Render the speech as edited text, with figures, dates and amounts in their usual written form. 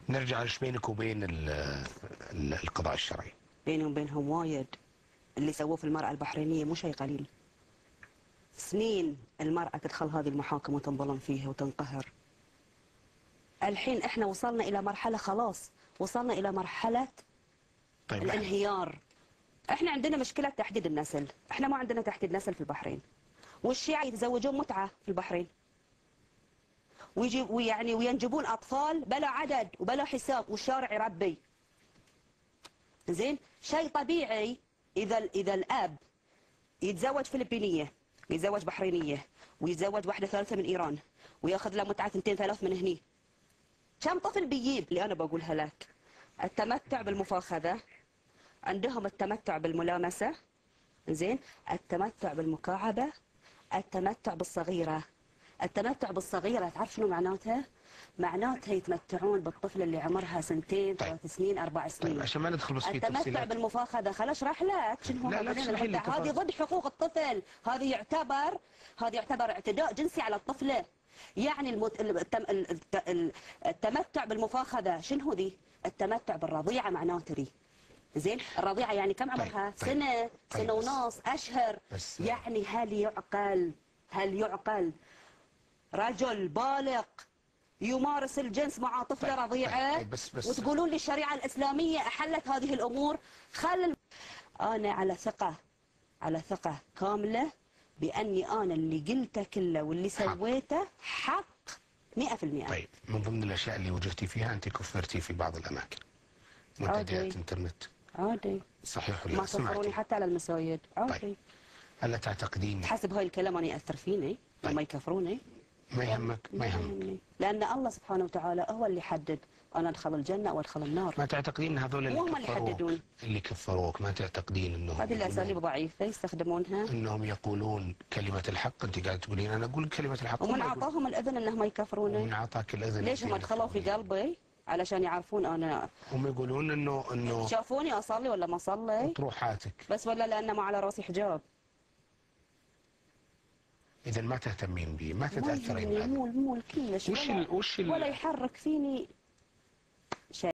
نرجع ايش بينك وبين القضاء الشرعي؟ بيني وبينهم وايد. اللي سووه في المرأة البحرينية مو شيء قليل. سنين المرأة تدخل هذه المحاكم وتنظلم فيها وتنقهر. الحين احنا وصلنا الى مرحلة، خلاص وصلنا الى مرحلة طيب الانهيار. احنا عندنا مشكلة تحديد النسل، احنا ما عندنا تحديد نسل في البحرين. والشيعة يتزوجون متعة في البحرين، وينجبون اطفال بلا عدد وبلا حساب والشارع يربي. زين، شيء طبيعي اذا الاب يتزوج فلبينيه، يتزوج بحرينيه، ويتزوج واحده ثالثه من ايران، وياخذ له متعه 2 3 من هني. كم طفل بيجيب؟ اللي انا بقولها لك، التمتع بالمفاخذه، عندهم التمتع بالملامسه، زين، التمتع بالمكاعبه، التمتع بالصغيره. التمتع بالصغيره تعرف شنو معناتها؟ معناتها يتمتعون بالطفل اللي عمرها 2 3 سنين 4 سنين. طيب عشان ما ندخل بس في التمتع تفصيلات. بالمفاخذه خل اشرح لك شنو لا تشرحي لي هذه ضد حقوق الطفل، هذه يعتبر اعتداء جنسي على الطفله. يعني التمتع بالمفاخذه شنو ذي؟ التمتع بالرضيعه معناته ذي. زين، الرضيعه يعني كم عمرها؟ سنه، سنه ونص، اشهر. يعني هل يعقل رجل بالغ يمارس الجنس مع طفله رضيعه؟ بس وتقولون لي الشريعه الاسلاميه احلت هذه الامور؟ انا على ثقه كامله باني انا اللي قلته كله واللي سويته حق 100%. طيب، من ضمن الاشياء اللي وجهتي فيها انت كفرتي في بعض الاماكن منتديات انترنت. عادي. صحيح ولا ما كفروني حتى على المساجد. عادي. طيب، الا تعتقدين تحسب هاي الكلام انا ياثر فيني لما يكفروني؟ ما يهمك؟ ما يهمك، لان الله سبحانه وتعالى هو اللي يحدد انا ادخل الجنه او ادخل النار. ما تعتقدين هذول اللي كفروك ما تعتقدين انهم هذه الاساليب ضعيفه يستخدمونها؟ انهم يقولون كلمه الحق؟ انت قاعده تقولين انا اقول كلمه الحق. ومن اعطاهم الاذن انهم يكفروني؟ ومن اعطاك الاذن؟ ليش هم دخلوا في قلبي علشان يعرفون انا؟ هم يقولون انه شافوني اصلي ولا ما اصلي؟ اطروحاتك بس ولا لان ما على راسي حجاب. اذا ما تهتمين به، ما تتاثرين به. مو كلش. وش ولا يحرك فيني